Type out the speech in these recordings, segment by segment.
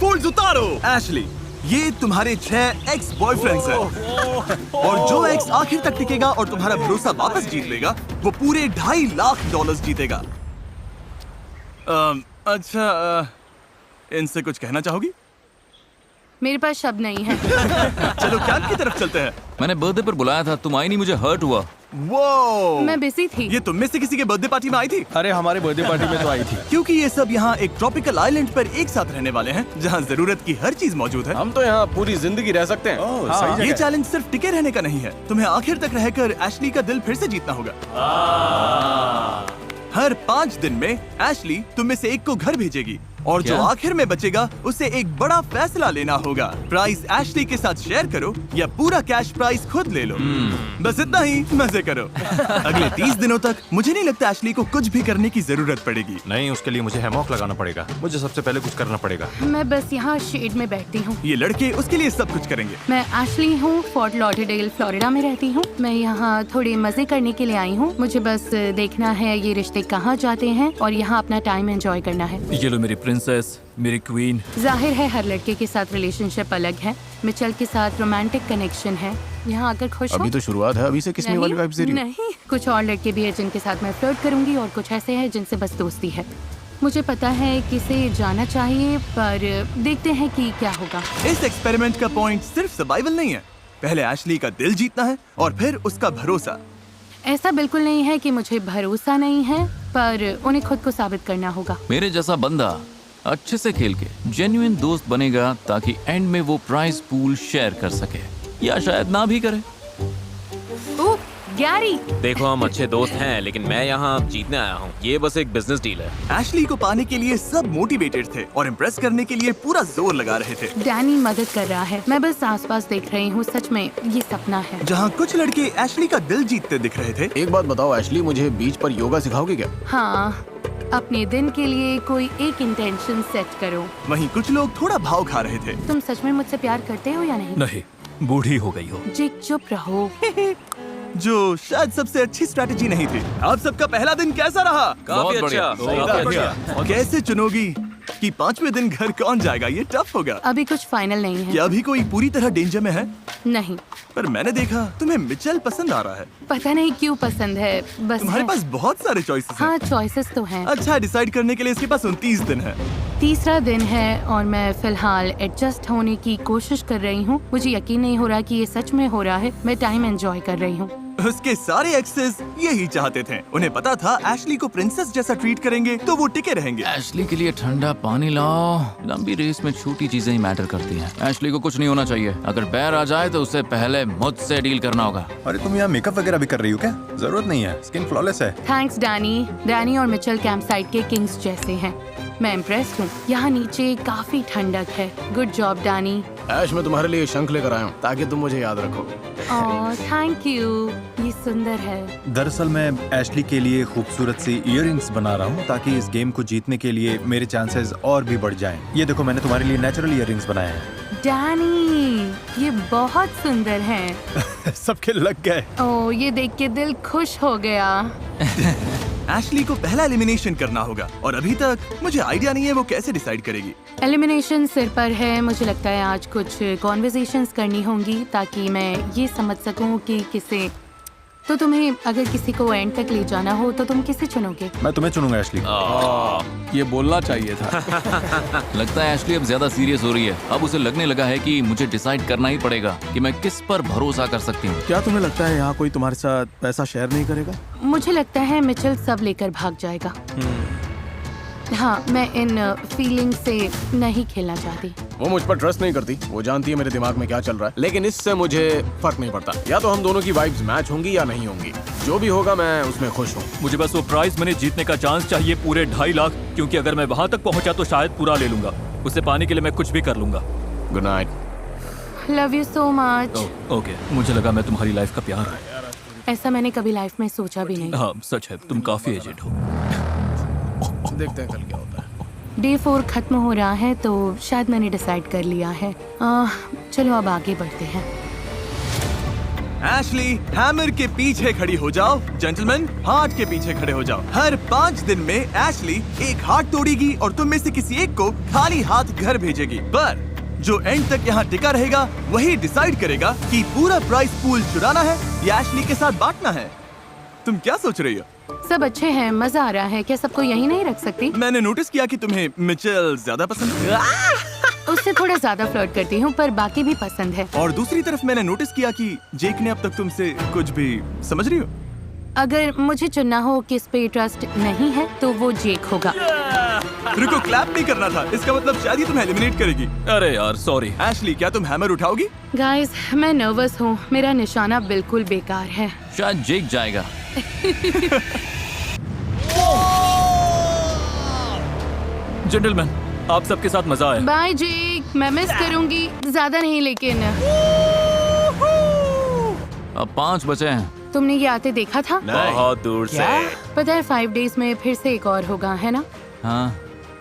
ब्लाइंडफोल्ड्स उतारो। एशली, ये तुम्हारे 6 एक्स बॉयफ्रेंड्स हैं और जो एक्स आखिर तक टिकेगा और तुम्हारा भरोसा वापस जीत लेगा वो पूरे $2.5 लाख जीतेगा। अच्छा, इनसे कुछ कहना चाहोगी? मेरे पास शब्द नहीं है। चलो कैंप की तरफ चलते हैं। मैंने बर्थडे पर बुलाया था, तुम आई नहीं, मुझे हर्ट हुआ। वो मैं बिजी थी। ये तुम में से किसी के बर्थडे पार्टी में आई थी? अरे हमारे बर्थडे पार्टी में तो आई थी। क्योंकि ये सब यहाँ एक ट्रॉपिकल आइलैंड पर एक साथ रहने वाले हैं जहाँ जरूरत की हर चीज मौजूद है। हम तो यहाँ पूरी जिंदगी रह सकते हैं। हाँ, ये चैलेंज सिर्फ टिके रहने का नहीं है, तुम्हें आखिर तक रहकर एशली का दिल फिर से जीतना होगा। हर 5 दिन में एशली तुम में से एक को घर भेजेगी और जो क्या? आखिर में बचेगा उसे एक बड़ा फैसला लेना होगा। प्राइस एशली के साथ शेयर करो या पूरा कैश प्राइस खुद ले लो। बस इतना ही, मजे करो। अगले 30 दिनों तक मुझे नहीं लगता एशली को कुछ भी करने की जरूरत पड़ेगी। नहीं, उसके लिए मुझे हैमॉक लगाना पड़ेगा। मुझे सबसे पहले कुछ करना पड़ेगा। मैं बस यहाँ शेड में बैठती हूँ। ये लड़के उसके लिए सब कुछ करेंगे। मैं एशली हूँ, फोर्ट लॉडरडेल फ्लोरिडा में रहती हूँ। मैं यहाँ थोड़े मजे करने के लिए आई हूँ। मुझे बस देखना है ये रिश्ते कहाँ जाते हैं और यहाँ अपना टाइम एंजॉय करना है। ये लो मेरी प्रिंसेस, मेरी क्वीन। जाहिर है हर लड़के के साथ रिलेशनशिप अलग है। मिचेल के साथ रोमांटिक कनेक्शन है। यहाँ आकर खुश हो? अभी तो शुरुआत है, अभी से किसने वाली वाइब्स दे रही हो? नहीं, कुछ और लड़के भी हैं जिनके साथ मैं फ्लर्ट करूंगी और कुछ ऐसे हैं जिनसे बस दोस्ती है। मुझे पता है किसे जाना चाहिए, पर देखते हैं कि क्या होगा। इस एक्सपेरिमेंट का पॉइंट सिर्फ सर्वाइवल नहीं है, पहले एशली का दिल जीतना है और फिर उसका भरोसा। ऐसा बिल्कुल नहीं है कि मुझे भरोसा नहीं है, पर उन्हें खुद को साबित करना होगा। मेरे जैसा बंदा अच्छे से खेल के जेन्युइन दोस्त बनेगा ताकि एंड में वो प्राइस पूल शेयर कर सके, या शायद ना भी करे। ओह, गैरी! देखो, हम अच्छे दोस्त हैं, लेकिन मैं यहाँ जीतने आया हूँ। ये बस एक बिजनेस डील है। एशली को पाने के लिए सब मोटिवेटेड थे और इम्प्रेस करने के लिए पूरा जोर लगा रहे थे। डैनी मदद कर रहा है, मैं बस आसपास देख रही हूँ। सच में ये सपना है। जहाँ कुछ लड़के एशली का दिल जीतते दिख रहे थे। एक बात बताओ एशली, मुझे बीच पर योगा सिखाओगे क्या? हाँ, अपने दिन के लिए कोई एक इंटेंशन सेट करो। वहीं कुछ लोग थोड़ा भाव खा रहे थे। तुम सच में मुझसे प्यार करते हो या नहीं? नहीं, बूढ़ी हो गई हो। जिक, चुप रहो। जो शायद सबसे अच्छी स्ट्रैटेजी नहीं थी। आप सबका पहला दिन कैसा रहा? काफी अच्छा, काफी अच्छा। कैसे चुनोगी कि 5वें दिन घर कौन जाएगा? ये टफ होगा। अभी कुछ फाइनल नहीं है। क्या अभी कोई पूरी तरह डेंजर में है? नहीं, पर मैंने देखा तुम्हें मिचेल पसंद आ रहा है। पता नहीं क्यों पसंद है, बस तुम्हारे है। पास बहुत सारे चॉइसेस हैं। हाँ, चॉइसेस तो हैं। अच्छा, डिसाइड करने के लिए इसके पास 29 दिन है। तीसरा दिन है और मैं फिलहाल एडजस्ट होने की कोशिश कर रही हूँ। मुझे यकीन नहीं हो रहा कि ये सच में हो रहा है। मैं टाइम एंजॉय कर रही हूँ। उसके सारे एक्सेस यही चाहते थे। उन्हें पता था एशली को प्रिंसेस जैसा ट्रीट करेंगे तो वो टिके रहेंगे। एशली के लिए ठंडा पानी लाओ। लंबी रेस में छोटी चीजें ही मैटर करती हैं। एशली को कुछ नहीं होना चाहिए। अगर पैर आ जाए तो उससे पहले मुझसे डील करना होगा। अरे तुम यहाँ मेकअप वगैरह भी कर रही हो क्या? जरूरत नहीं है, स्किन फ्लॉलेस है। Thanks Danny. डैनी और मिचेल कैंप साइट के किंग्स जैसे हैं। मैं इम्प्रेस्ड हूँ। यहाँ नीचे काफी ठंडक है। Good job Danny. ऐश, मैं तुम्हारे लिए शंख लेकर आया हूँ ताकि तुम मुझे याद रखो। ओह, थैंक यू। ये सुंदर है। दरअसल मैं एशली के लिए खूबसूरत सी इयररिंग्स बना रहा हूँ ताकि इस गेम को जीतने के लिए मेरे चांसेस और भी बढ़ जाएं। ये देखो, मैंने तुम्हारे लिए नेचुरल इयररिंग्स बनाए हैं। डैनी, ये बहुत सुंदर हैं। सबके लग गए। ओह, ये देख के दिल खुश हो गया। एशली को पहला एलिमिनेशन करना होगा और अभी तक मुझे आइडिया नहीं है वो कैसे डिसाइड करेगी। एलिमिनेशन सिर पर है। मुझे लगता है आज कुछ कॉन्वर्सेशंस करनी होंगी ताकि मैं ये समझ सकूं कि किसे। तो तुम्हें अगर किसी को एंड तक ले जाना हो तो तुम किसे चुनोगे? मैं तुम्हें चुनूंगा एशली। ये बोलना चाहिए था। लगता है एशली अब ज्यादा सीरियस हो रही है। अब उसे लगने लगा है कि मुझे डिसाइड करना ही पड़ेगा कि मैं किस पर भरोसा कर सकती हूँ। क्या तुम्हें लगता है यहाँ कोई तुम्हारे साथ पैसा शेयर नहीं करेगा? मुझे लगता है मिचेल सब लेकर भाग जाएगा। हाँ, मैं इन फीलिंग से नहीं खेलना चाहती। वो मुझ पर ट्रस्ट नहीं करती। वो जानती है मेरे दिमाग में क्या चल रहा है, लेकिन इससे मुझे फर्क नहीं पड़ता। या तो हम दोनों की वाइब्स मैच होंगी या नहीं होंगी। जो भी होगा मैं उसमें खुश हूँ। मुझे बस वो प्राइज मनी जीतने का चांस चाहिए, पूरे 2.5 लाख, क्योंकि अगर मैं वहाँ तक पहुँचा तो शायद पूरा ले लूंगा। उसे पाने के लिए मैं कुछ भी कर लूंगा। Good night. Love you so much. Okay, मुझे लगा मैं तुम्हारी लाइफ का प्यार हूँ। ऐसा मैंने कभी लाइफ में सोचा भी नहीं। हाँ, सच है, तुम काफी एजेड हो। देखते हैं कल क्या होता है। डे 4 खत्म हो रहा है तो शायद मैंने डिसाइड कर लिया है। चलो अब आगे बढ़ते हैं। एशली, हैमर के पीछे खड़ी हो जाओ। जेंटलमैन, हार्ट के पीछे खड़े हो जाओ। हर 5 दिन में एशली एक हार्ट तोड़ेगी और तुम में से किसी एक को खाली हाथ घर भेजेगी। पर जो एंड तक यहाँ टिका रहेगा वही डिसाइड करेगा कि पूरा प्राइस पूल चुराना है या एशली के साथ बांटना है। तुम क्या सोच रही हो? सब अच्छे हैं, मजा आ रहा है। क्या सबको यहीं नहीं रख सकती? मैंने नोटिस किया कि तुम्हें मिचेल ज्यादा पसंद है उससे थोड़ा ज्यादा फ्लर्ट करती हूँ, पर बाकी भी पसंद है। और दूसरी तरफ मैंने नोटिस किया कि जेक ने अब तक तुमसे कुछ भी, समझ रही हो? अगर मुझे चुनना हो किस पे ट्रस्ट नहीं है तो वो जेक होगा। रुको, क्लैप नहीं करना था। इसका मतलब शायद ही तुम्हें एलिमिनेट करेगी। अरे यार सॉरी। एशली, क्या तुम हैमर उठाओगी? गाइस, मैं नर्वस हूँ। मेरा निशाना बिल्कुल बेकार है। शायद जेक जाएगा। जेंटलमैन, आप सबके साथ मजा आया। बाय जेक, मैं मिस करूंगी। ज्यादा नहीं लेकिन। अब 5 बचे हैं। तुमने ये आते देखा था? बहुत दूर से। पता है 5 डेज में फिर से एक और होगा, है ना?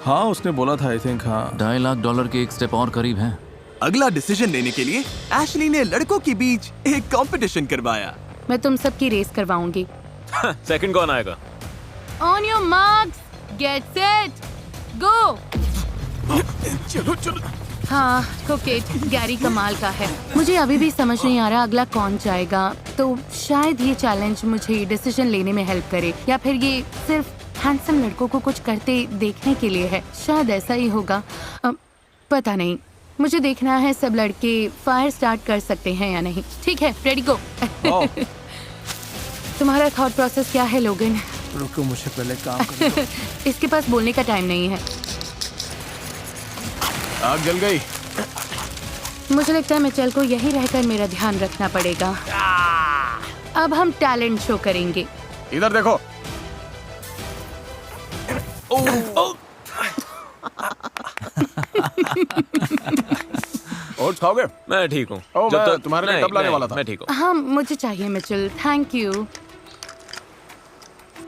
हाँ, उसने बोला था। आई थिंक हाँ। $2.5 लाख के एक स्टेप और करीब है। अगला डिसीजन लेने के लिए एशली ने लड़कों के बीच एक कंपटीशन करवाया। मैं तुम सबकी रेस करवाऊंगी। सेकंड कौन आएगा? On your marks, get set, go. चलो चलो। हाँ, कोकेट गैरी कमाल का है। मुझे अभी भी समझ नहीं आ रहा अगला कौन जाएगा। तो शायद ये चैलेंज मुझे डिसीजन लेने में हेल्प करे, या फिर ये सिर्फ हैंडसम लड़कों को कुछ करते देखने के लिए है। शायद ऐसा ही होगा, पता नहीं। मुझे देखना है सब लड़के फायर स्टार्ट कर सकते हैं या नहीं। ठीक है, रेडी गो। तुम्हारा थॉट प्रोसेस क्या है लोगन? रुको, मुझे पहले काम करने दो। इसके पास बोलने का टाइम नहीं है। आग जल गई। मुझे लगता है मिचेल को यही रहकर मेरा ध्यान रखना पड़ेगा। अब हम टैलेंट शो करेंगे। इधर देखो। ओट्स खाओगे? मैं ठीक हूँ। ओह, मैं तुम्हारे लिए नहीं, कब लाने नहीं, वाला था। मैं ठीक हूँ। हाँ, मुझे चाहिए मिचेल, थैंक यू।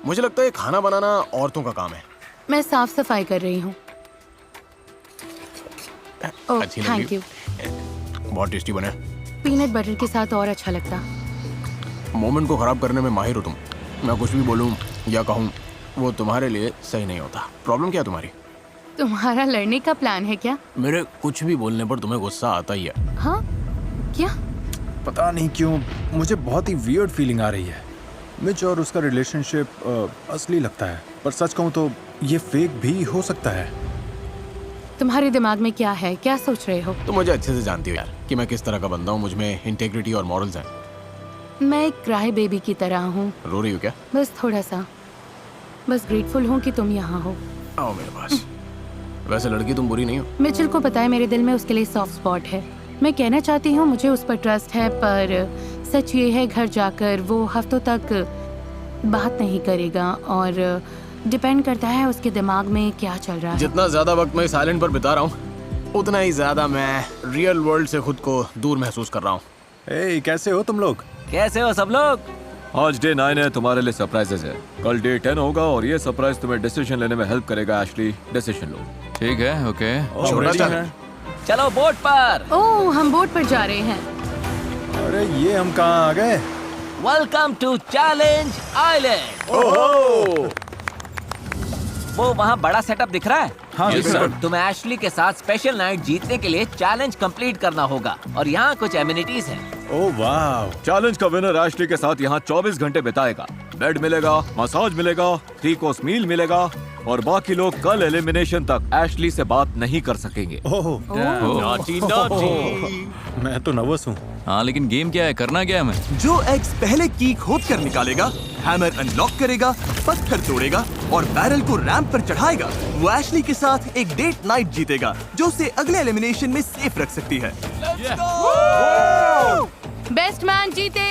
मुझे लगता है खाना बनाना औरतों का काम है। मैं साफ सफाई कर रही हूँ। ओह, अच्छी लग थैंक रही यू। बहुत टेस्टी बने। पीनट बटर के साथ और अच्छा लगता। मोमेंट को खराब करने में माहिर हो तुम। मैं कुछ भी बोलूं या कहूं, वो तुम्हारे लिए सही नहीं होता। प्रॉब्लम क्या है तुम्हारी? तुम्हारा लड़ने का प्लान है क्या? मेरे कुछ भी बोलने पर तुम्हें गुस्सा आता ही है। हाँ, क्या? पता नहीं क्यों मुझे बहुत ही वियर्ड फीलिंग आ रही है। मिच और उसका रिलेशनशिप असली लगता है, पर सच कहूँ तो ये फेक भी हो सकता है। तुम्हारे दिमाग में क्या है? क्या सोच रहे हो? तुम मुझे अच्छे से जानती हो यार कि मैं किस तरह का बंदा हूँ। मुझ में इंटेग्रिटी और मॉरल्स हैं। मैं एक क्राई बेबी की तरह हूँ। रो रही हो क्या? बस थोड़ा सा। बस ग्रेटफुल हूँ कि तुम यहाँ हो। आओ मेरे पास। वैसे लड़की तुम बुरी नहीं हो। मिचेल को पता है मेरे दिल में उसके लिए सॉफ्ट स्पॉट है। मैं कहना चाहती हूँ मुझे उस पर ट्रस्ट है, पर सच ये है घर जाकर वो हफ्तों तक बात नहीं करेगा और डिपेंड करता है उसके दिमाग में क्या चल रहा है। जितना ज्यादा वक्त मैं साइलेंट पर बिता रहा हूँ, उतना ही ज्यादा मैं रियल वर्ल्ड से खुद को दूर महसूस कर रहा हूँ। ए, कैसे हो तुम लोग? कैसे हो सब लोग? आज डे 9 है, तुम्हारे लिए सरप्राइजेस है। कल डे 10 होगा और ये सरप्राइज तुम्हें डिसीजन लेने में हेल्प करेगा। एशली, डिसीजन लो। ठीक है, ओके। छोटा चैलेंज। चलो बोट पर। ओह, हम बोट पर जा रहे हैं। अरे ये हम कहाँ आ गए? Welcome to challenge island. वो वहाँ बड़ा सेटअप दिख रहा है? हाँ, Yes, sir. तुम्हें एशली के साथ स्पेशल नाइट जीतने के लिए चैलेंज कंप्लीट करना होगा और यहाँ कुछ एमिनिटीज हैं। ओह वाह। चैलेंज का विनर एशली के साथ यहाँ 24 घंटे बिताएगा। बेड मिलेगा, मसाज मिलेगा, 3 कोर्स मील मिलेगा और बाकी लोग कल एलिमिनेशन तक एशली से बात नहीं कर सकेंगे। ओह, नॉटी नॉटी। मैं तो नर्वस हूँ। हाँ, लेकिन गेम क्या है, करना क्या है हमें? जो एग्स पहले की खोद कर निकालेगा, हैमर अनलॉक करेगा, पत्थर तोड़ेगा और बैरल को रैंप पर चढ़ाएगा, वो एशली के साथ एक डेट नाइट जीतेगा जो उसे अगले एलिमिनेशन में सेफ रख सकती है। बेस्ट मैन जीते।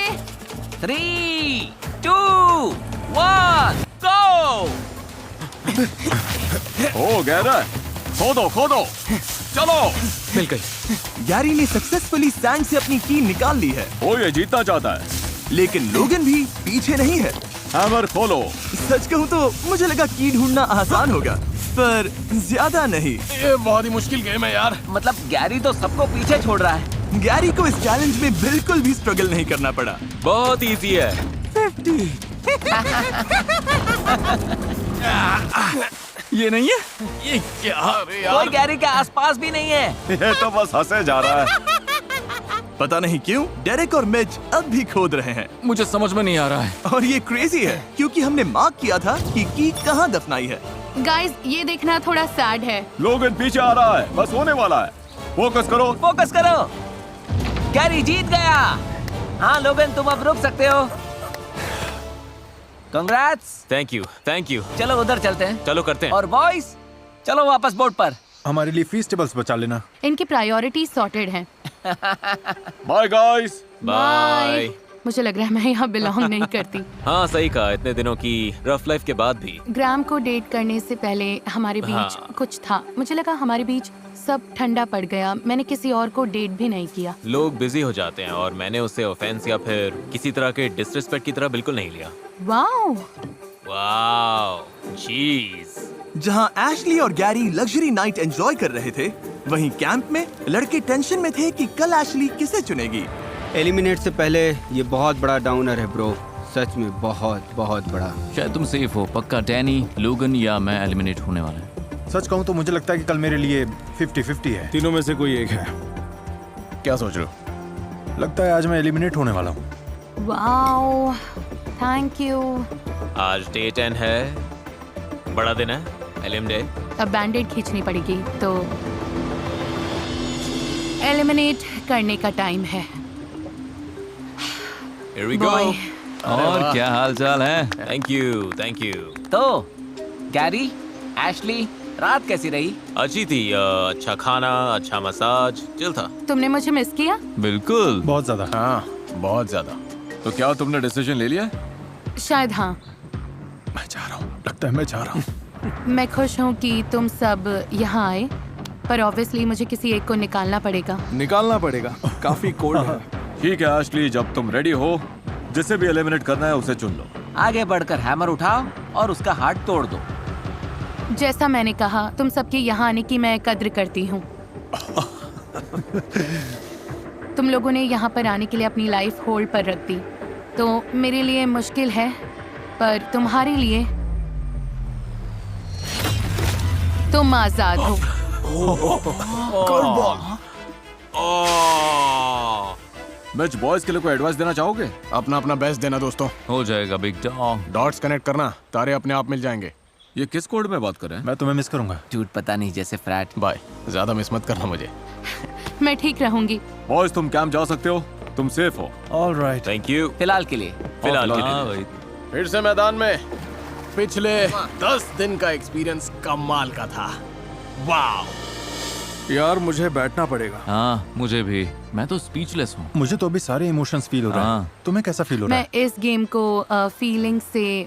3, 2, 1, गो। ओ गहरा, खोदो खोदो, चलो। मिल गई। गैरी ने सक्सेसफुली सैंड से अपनी की निकाल ली है, ओ ये जीतना चाहता है। लेकिन लोगन भी पीछे नहीं है। हैमर खोलो। सच कहूँ तो मुझे लगा की ढूंढना आसान होगा, पर ज्यादा नहीं। ये बहुत ही मुश्किल गेम है यार। मतलब गैरी तो सबको पीछे छोड़ रहा है। गैरी को इस चैलेंज में बिल्कुल भी स्ट्रगल नहीं करना पड़ा। बहुत इजी है। ये नहीं है? ये क्या? कोई गैरी के आसपास भी नहीं है। ये तो बस हंसे जा रहा है। पता नहीं क्यों डेरेक और मिच अब भी खोद रहे हैं मुझे समझ में नहीं आ रहा है। और ये क्रेजी है क्योंकि हमने मार्क किया था कि की कहाँ दफनाई है। गाइस, ये देखना थोड़ा सैड है। लोगन पीछे आ रहा है, बस होने वाला है। फोकस करो। फोकस करो। गैरी जीत गया। हाँ लोगन, तुम अब रुक सकते हो। कंग्रेट्स। Thank you. चलो उधर चलते हैं। चलो करते हैं। और बॉयज, चलो वापस बोट पर। हमारे लिए फीस्टेबल्स बचा लेना। इनकी प्रायोरिटी सॉर्टेड हैं। Bye guys. बाय। मुझे लग रहा है मैं यहाँ बिलोंग नहीं करती। हाँ सही कहा, इतने दिनों की रफ लाइफ के बाद भी। ग्राम को डेट करने से पहले हमारे बीच हाँ। कुछ था। मुझे लगा हमारे बीच सब ठंडा पड़ गया। मैंने किसी और को डेट भी नहीं किया। लोग बिजी हो जाते हैं और मैंने उसे ऑफेंस या फिर किसी तरह के डिसरिस्पेक्ट की तरह बिल्कुल नहीं लिया। वाओ। वाओ, चीज। जहाँ एशली और गैरी लग्जरी नाइट एंजॉय कर रहे थे, वहीं कैंप में लड़के टेंशन में थे कि कल एशली किसे चुनेगी। एलिमिनेट से पहले ये बहुत बड़ा डाउनर है ब्रो, सच में बहुत बहुत बड़ा। शायद तुम सेफ हो। पक्का डैनी, लोगन या मैं एलिमिनेट होने वाला है। सच कहूँ तो मुझे लगता है कि कल मेरे लिए 50-50 है। तीनों में से कोई एक है। क्या सोच रहे हो? लगता है आज मैं एलिमिनेट होने वाला हूँ। Wow, thank you. आज डे 10 है, बड़ा दिन है, एलिम डे। अब बैंडेड खींचनी पड़ेगी तो एलिमिनेट करने का टाइम है। Here we go. Boy. और क्या हाल चाल है? Thank you. तो गैरी, एशली, रात कैसी रही? अच्छी थी। अच्छा खाना, अच्छा मसाज, चिल था। तुमने मुझे मिस किया? बिल्कुल। बहुत ज्यादा। हाँ, बहुत ज्यादा। तो क्या तुमने डिसीजन ले लिया? शायद हाँ। मैं जा रहा हूँ, लगता है मैं जा रहा हूँ। मैं खुश हूँ कि तुम सब यहाँ आए, पर ऑब्वियसली मुझे किसी एक को निकालना पड़ेगा। निकालना पड़ेगा, काफी कोल्ड है। ठीक है एशली, जब तुम रेडी हो, जिसे भी एलिमिनेट करना है उसे चुन लो। आगे बढ़कर हैमर उठाओ और उसका हाथ तोड़ दो। जैसा मैंने कहा, तुम सबके यहाँ आने की मैं कद्र करती हूँ। तुम लोगों ने यहाँ पर आने के लिए अपनी लाइफ होल्ड पर रख दी, तो मेरे लिए मुश्किल है, पर तुम्हारे लिए तुम आजाद हो। मैच बॉयज के लिए कोई एडवाइस देना चाहोगे? अपना अपना बेस्ट देना दोस्तों। हो जाएगा बिग डॉग। डॉट्स कनेक्ट करना, तारे अपने आप मिल जाएंगे। ये किस कोड में बात कर रहे हैं? मैं तुम्हें मिस करूंगा। झूठ पता नहीं, जैसे फ्रैट। बाय, ज्यादा मिस मत करना मुझे। मैं ठीक रहूंगी। बॉयज तुम कैंप जा सकते हो, तुम सेफ हो। ऑलराइट। Thank you. फिलहाल के लिए। फिलहाल के हाँ लिए। भाई। फिर से मैदान में। पिछले 10 दिन का एक्सपीरियंस कमाल का था। वाह यार, मुझे बैठना पड़ेगा। हाँ मुझे भी। मैं तो स्पीचलेस हूँ। मुझे तो अभी सारे इमोशंस फील हो रहे हैं। हाँ। तुम्हें कैसा फील हो रहा मैं इस गेम को फीलिंग से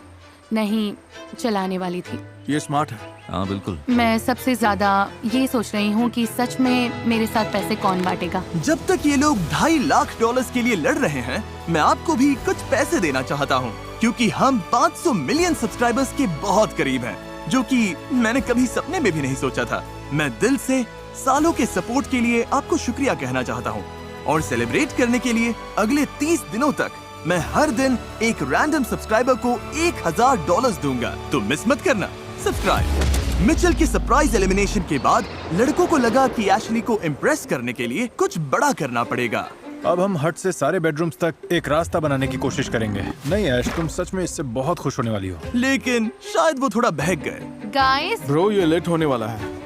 नहीं चलाने वाली थी। है? ये स्मार्ट है। हाँ बिल्कुल। मैं सबसे ज्यादा ये सोच रही हूँ कि सच में मेरे साथ पैसे कौन बांटेगा। जब तक ये लोग $2.5 लाख के लिए लड़ रहे हैं, मैं आपको भी कुछ पैसे देना चाहता हूँ, क्योंकि हम 500 मिलियन सब्सक्राइबर्स के बहुत करीब हैं, जो कि मैंने कभी सपने में भी नहीं सोचा था। मैं दिल से सालों के सपोर्ट के लिए आपको शुक्रिया कहना चाहता हूँ, और सेलिब्रेट करने के लिए अगले 30 दिनों तक मैं हर दिन एक रैंडम सब्सक्राइबर को $1000 दूंगा। तो मिस मत करना सब्सक्राइब। मिचेल के सरप्राइज एलिमिनेशन के बाद लड़कों को लगा कि एशली को इम्प्रेस करने के लिए कुछ बड़ा करना पड़ेगा। अब हम हट से सारे बेडरूम्स तक एक रास्ता बनाने की कोशिश करेंगे। नहीं ऐश, तुम सच में इससे बहुत खुश होने वाली हो। लेकिन शायद वो थोड़ा बहक गए। गाइस, ब्रो, ये लेट होने वाला है।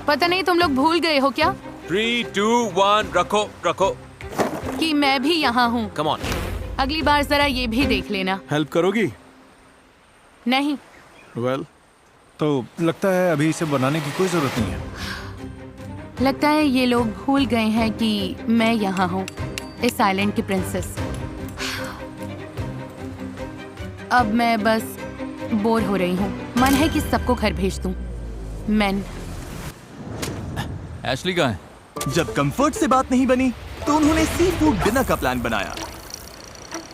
पता नहीं तुम लोग भूल गए हो क्या 3, 2, 1, रखो। कि मैं भी यहाँ हूँ। Come on. अगली बार जरा ये भी देख लेना। हेल्प करोगी? नहीं, वेल, तो लगता है अभी इसे बनाने की कोई जरूरत नहीं है। लगता है ये लोग भूल गए हैं कि मैं यहाँ हूँ, इस आइलैंड की प्रिंसेस। अब मैं बस बोर हो रही हूँ। मन है कि सबको घर भेज दूँ। मैन एशली कहाँ है? जब कंफर्ट से बात नहीं बनी, तो उन्होंने सी फूड डिनर का प्लान बनाया।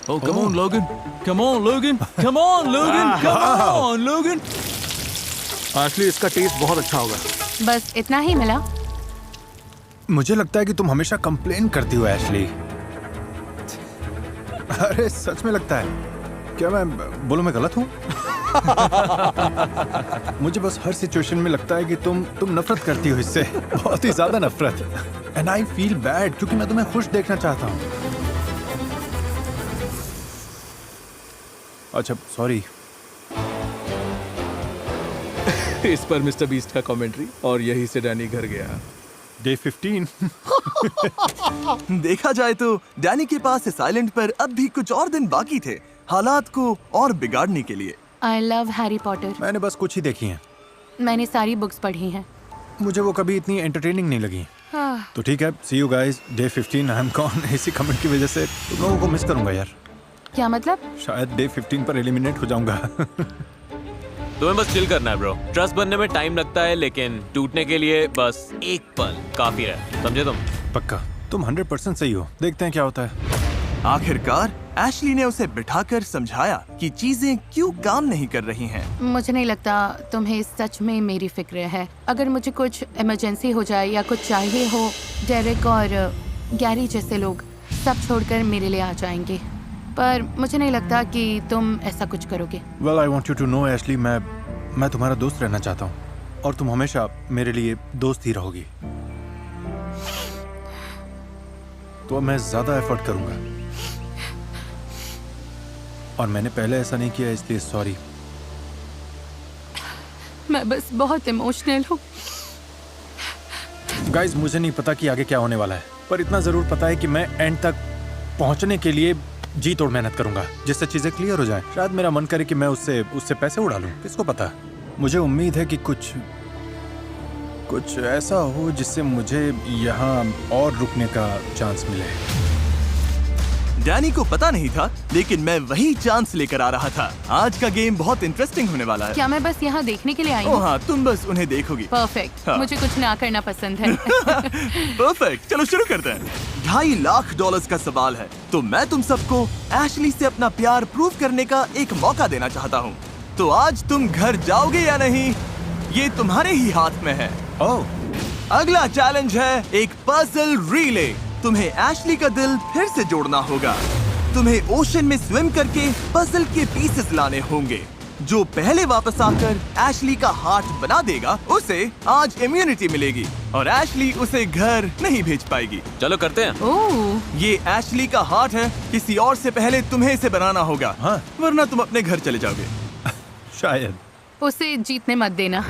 Oh, come on, Logan. Come on, Logan. Come on, Logan. Come on, Logan. Actually इसका टेस्ट बहुत अच्छा होगा। बस इतना ही मिला। मुझे लगता है कि तुम हमेशा कंप्लेन करती हो एशली। अरे सच में लगता है। क्या मैं गलत हूँ? मुझे बस हर सिचुएशन में लगता है कि तुम नफरत करती हो इससे, बहुत ही ज्यादा नफरत। एंड आई फील बैड क्योंकि मैं तुम्हें खुश देखना चाहता हूँ। अच्छा सॉरी। इस पर मिस्टर बीस्ट का कमेंट्री, और यही से डैनी घर गया। डे 15। देखा जाए तो डैनी के पास इस आइलैंड पर अब भी कुछ और दिन बाकी थे हालात को और बिगाड़ने के लिए। I love Harry Potter. मैंने बस कुछ ही देखी हैं। मैंने सारी बुक्स पढ़ी हैं। मुझे वो कभी इतनी एंटरटेनिंग नहीं लगी। तो ठीक है, see you guys day 15। I am gone. इसी कमेंट की वजह से तुम लोगों को मिस करूंगा यार। क्या मतलब? शायद डे 15 पर एलिमिनेट हो जाऊंगा। तुम्हें बस चिल करना है ब्रो। ट्रस्ट बनने में टाइम लगता है, लेकिन टूटने के लिए बस एक पल काफी है, समझे तुम? पक्का तुम 100% सही हो। देखते हैं क्या होता है। आखिरकार एशली ने उसे बिठाकर समझाया कि चीजें क्यों काम नहीं कर रही हैं। मुझे नहीं लगता तुम्हें सच में मेरी फिक्र है। अगर मुझे कुछ इमरजेंसी हो जाए या कुछ चाहिए हो, डेरेक और गैरी जैसे लोग सब छोड़कर मेरे लिए आ जाएंगे। पर मुझे नहीं लगता कि तुम ऐसा कुछ करोगे। Well I want you to know Ashley, मैं तुम्हारा दोस्त रहना चाहता हूँ और तुम हमेशा मेरे लिए दोस्त ही रहोगी। तो अब मैं ज्यादा एफर्ट करूंगा और मैंने पहले ऐसा नहीं किया, इसलिए सॉरी। मैं बस बहुत इमोशनल हूँ। गाइस मुझे नहीं पता कि आगे क्या होने वाला है, पर इतना जरूर पता है कि मैं एंड तक पहुंचने के लिए जी तोड़ मेहनत करूंगा जिससे चीजें क्लियर हो जाएं। शायद मेरा मन करे कि मैं उससे पैसे उड़ा लूं, किसको पता। मुझे उम्मीद है कि कुछ ऐसा हो जिससे मुझे यहाँ और रुकने का चांस मिले। डैनी को पता नहीं था, लेकिन मैं वही चांस लेकर आ रहा था। आज का गेम बहुत इंटरेस्टिंग होने वाला है। क्या मैं बस यहाँ देखने के लिए आई ओह हूँ? हाँ, तुम बस उन्हें देखोगी। परफेक्ट। हाँ। मुझे कुछ ना करना पसंद है। परफेक्ट, चलो शुरू करते हैं। $2.5 लाख का सवाल है, तो मैं तुम सबको एशली से अपना प्यार प्रूव करने का एक मौका देना चाहता हूँ। तो आज तुम घर जाओगे या नहीं, ये तुम्हारे ही हाथ में है। अगला चैलेंज है एक पजल रिले। तुम्हें एशली का दिल फिर से जोड़ना होगा। तुम्हें ओशन में स्विम करके पजल के पीसेस लाने होंगे। जो पहले वापस आकर एशली का हार्ट बना देगा, उसे आज इम्यूनिटी मिलेगी और एशली उसे घर नहीं भेज पाएगी। चलो करते हैं। ओह, ये एशली का हार्ट है, किसी और से पहले तुम्हें इसे बनाना होगा। हाँ। वरना तुम अपने घर चले जाओगे। शायद। उसे जीतने मत देना।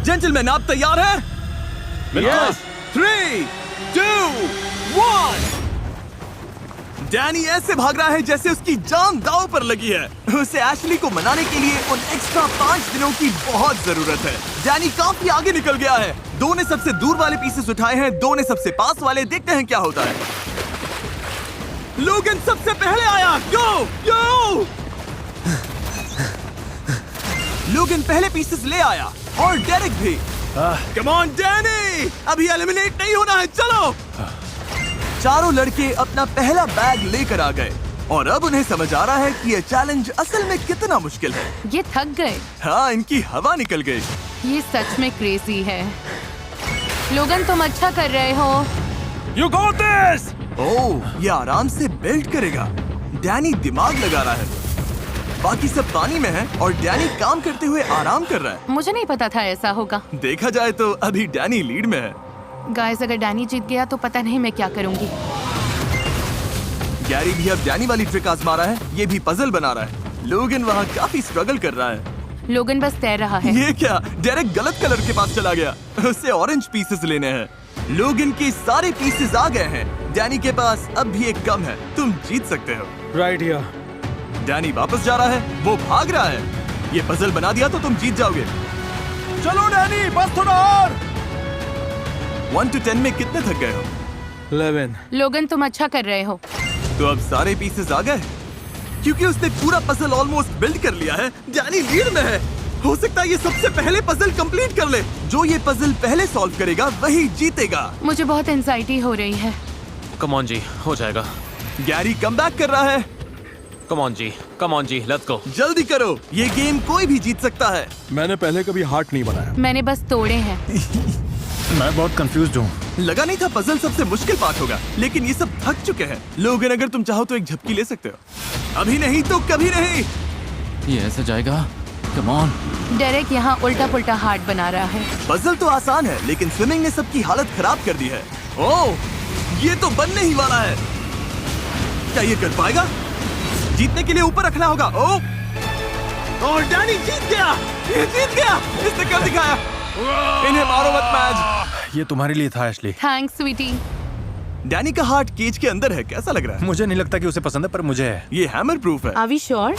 जेंटलमैन, आप तैयार हैं? Yes. 3, 2, 1। डैनी ऐसे भाग रहा है जैसे उसकी जान दांव पर लगी है। उसे एशली को मनाने के लिए उन एक्स्ट्रा 5 दिनों की बहुत जरूरत है। डैनी काफी आगे निकल गया है। 2 ने सबसे दूर वाले पीसेस उठाए हैं, 2 ने सबसे पास वाले। देखते हैं क्या होता है। लोगन सबसे पहले आया। गो! लोगन पहले पीसेस ले आया और डेरेक भी। कम ऑन डैनी, अभी एलिमिनेट नहीं होना है, चलो। चारों लड़के अपना पहला बैग लेकर आ गए और अब उन्हें समझ आ रहा है कि ये चैलेंज असल में कितना मुश्किल है। ये थक गए। हाँ, इनकी हवा निकल गई। ये सच में क्रेजी है। लोगन, तुम अच्छा कर रहे हो। You got this! ओह, ये आराम से बेल्ट करेगा। डैनी दिमाग लगा रहा है। बाकी सब पानी में है और डैनी काम करते हुए आराम कर रहा है। मुझे नहीं पता था ऐसा होगा। देखा जाए तो अभी डैनी लीड में है। गाइस, अगर डैनी जीत गया तो पता नहीं मैं क्या करूंगी। गैरी भी अब डैनी वाली ट्रिक आजमा रहा है। ये भी पजल बना रहा है। लोगन वहाँ काफी स्ट्रगल कर रहा है। लोगन बस तैर रहा है। ये क्या? डेरेक गलत कलर के पास चला गया। उसे ऑरेंज पीसेस लेने हैं। लोगन के सारे पीसेस आ गए हैं। डैनी के पास अब भी एक कम है। तुम जीत सकते हो। Right here. डैनी वापस जा रहा है, वो भाग रहा है। ये पजल बना दिया तो तुम जीत जाओगे। चलो डैनी, बस थोड़ा और। 1 to 10 में कितने थक गए हो? 11। लोगन, तुम अच्छा कर रहे हो। तो अब सारे पीसेस आ गए क्योंकि उसने पूरा पजल ऑलमोस्ट बिल्ड कर लिया है। डैनी लीड में है। हो सकता है ये सबसे पहले पजल कंप्लीट कर ले। जो ये पजल पहले सॉल्व करेगा वही जीतेगा। मुझे बहुत एंजाइटी हो रही है। कम ऑन जी, हो जाएगा। गैरी कमबैक कर रहा है। कम ऑन जी, लेट्स गो। जल्दी करो, ये गेम कोई भी जीत सकता है। मैंने पहले कभी हार्ट नहीं बनाया। मैंने बस तोड़े हैं। मैं बहुत कंफ्यूज्ड हूँ। लगा नहीं था पजल सबसे मुश्किल पार्ट होगा, लेकिन ये सब थक चुके हैं। लोगन, अगर तुम चाहो तो एक झपकी ले सकते हो। अभी नहीं तो कभी नहीं। ये ऐसे जाएगा? Come on. डेरेक यहाँ उल्टा पुल्टा हार्ट बना रहा है। पजल तो आसान है, लेकिन स्विमिंग ने सबकी हालत खराब कर दी है। ओह, ये तो बनने ही वाला है। क्या ये कर पाएगा? जीतने के लिए ऊपर रखना होगा। और डैनी जीत गया। ये जीत गया। इसने कर दिखाया। इन्हें मारो मत मैच। ये तुम्हारे लिए था एशली। थैंक्स स्वीटी। डैनी का हार्ट केज के अंदर है। कैसा लग रहा है? मुझे नहीं लगता कि उसे पसंद है, पर मुझे है। ये हैमर प्रूफ है। Are we sure?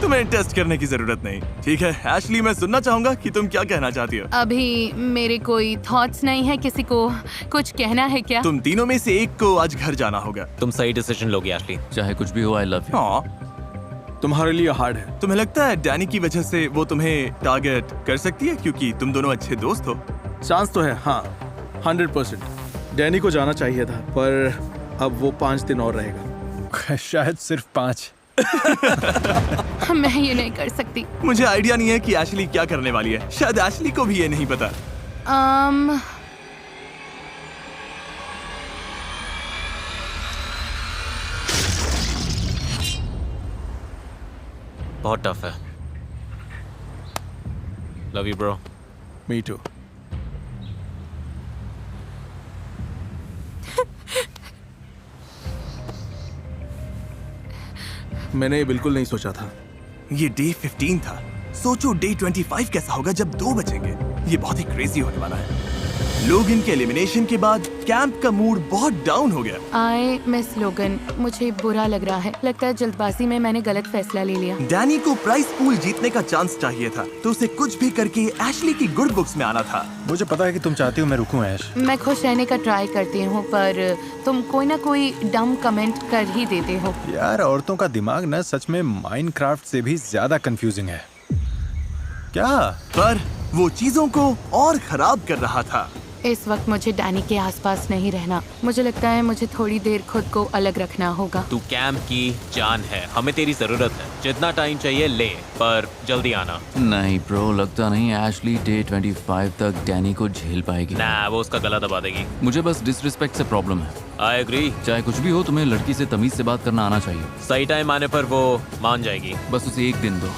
तुम्हें टेस्ट करने की जरूरत नहीं। ठीक है एशली, मैं सुनना चाहूंगा कि तुम क्या कहना चाहती हो। अभी मेरे कोई थॉट्स नहीं है। किसी को कुछ कहना है क्या? तुम तीनों में से एक को आज घर जाना होगा। तुम सही डिसीजन लोगे एशली। चाहे कुछ भी हो, आई लव यू। हाँ, तुम्हारे लिए हार्ड है। तुम्हें लगता है डैनी की वजह से वो तुम्हें टारगेट कर सकती है क्योंकि तुम दोनों अच्छे दोस्त हो? चांस तो है, हाँ, 100%। डैनी को जाना चाहिए था, पर अब वो 5 दिन और रहेगा। शायद सिर्फ 5। मैं ये नहीं कर सकती। मुझे आइडिया नहीं है कि एशली क्या करने वाली है। शायद एशली को भी ये नहीं पता। बहुत टफ है। Love you bro. Me too. मैंने ये बिल्कुल नहीं सोचा था। ये डे 15 था। सोचो डे 25 कैसा होगा जब 2 बचेंगे। ये बहुत ही क्रेजी होने वाला है। लोग इनके एलिमिनेशन के बाद कैंप का मूड बहुत डाउन हो गया। आई मिस लोगन। मुझे बुरा लग रहा है। लगता है जल्दबाजी में मैंने गलत फैसला ले लिया। डैनी को प्राइस पूल जीतने का चांस चाहिए था, तो उसे कुछ भी करके एशली की गुड बुक्स में आना था। मुझे पता है कि तुम चाहती हो मैं रुकूं ऐश। मैं खुश रहने का ट्राई करती हूँ, पर तुम कोई ना कोई डम कमेंट कर ही देते हो। यार, औरतों का दिमाग ना सच में माइनक्राफ्ट से भी ज्यादा कंफ्यूजिंग है। क्या? पर वो चीजों को और खराब कर रहा था। इस वक्त मुझे डैनी के आसपास नहीं रहना। मुझे लगता है मुझे थोड़ी देर खुद को अलग रखना होगा। तू कैंप की जान है, हमें तेरी जरूरत है। जितना टाइम चाहिए ले, पर जल्दी आना। नहीं ब्रो, लगता नहीं एशली डे 25 तक डैनी को झेल पाएगी। ना, वो उसका गला दबा देगी। मुझे बस डिसरिस्पेक्ट से प्रॉब्लम है। I agree. चाहे कुछ भी हो, तुम्हें लड़की से तमीज से बात करना आना चाहिए। सही टाइम आने पर वो मान जाएगी। बस उसे एक दिन दो।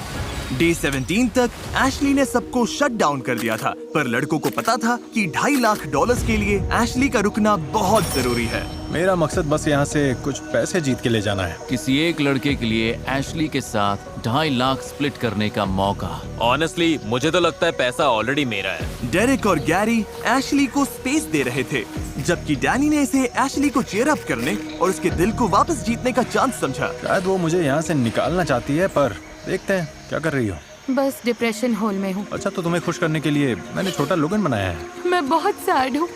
डे 17 तक एशली ने सबको शट डाउन कर दिया था, पर लड़कों को पता था कि $2.5 लाख के लिए एशली का रुकना बहुत जरूरी है। मेरा मकसद बस यहाँ से कुछ पैसे जीत के ले जाना है। किसी एक लड़के के लिए एशली के साथ 2.5 लाख स्प्लिट करने का मौका। ऑनेस्टली मुझे तो लगता है पैसा ऑलरेडी मेरा है। डेरेक और गैरी एशली को स्पेस दे रहे थे, जबकि डैनी ने इसे एशली को चीयर अप करने और उसके दिल को वापस जीतने का चांस समझा। शायद वो मुझे यहाँ से निकालना चाहती है, पर देखते हैं। क्या कर रही हो? बस डिप्रेशन होल में हूँ। अच्छा, तो तुम्हें खुश करने के लिए मैंने छोटा लोगन बनाया है। मैं बहुत सैड हूँ।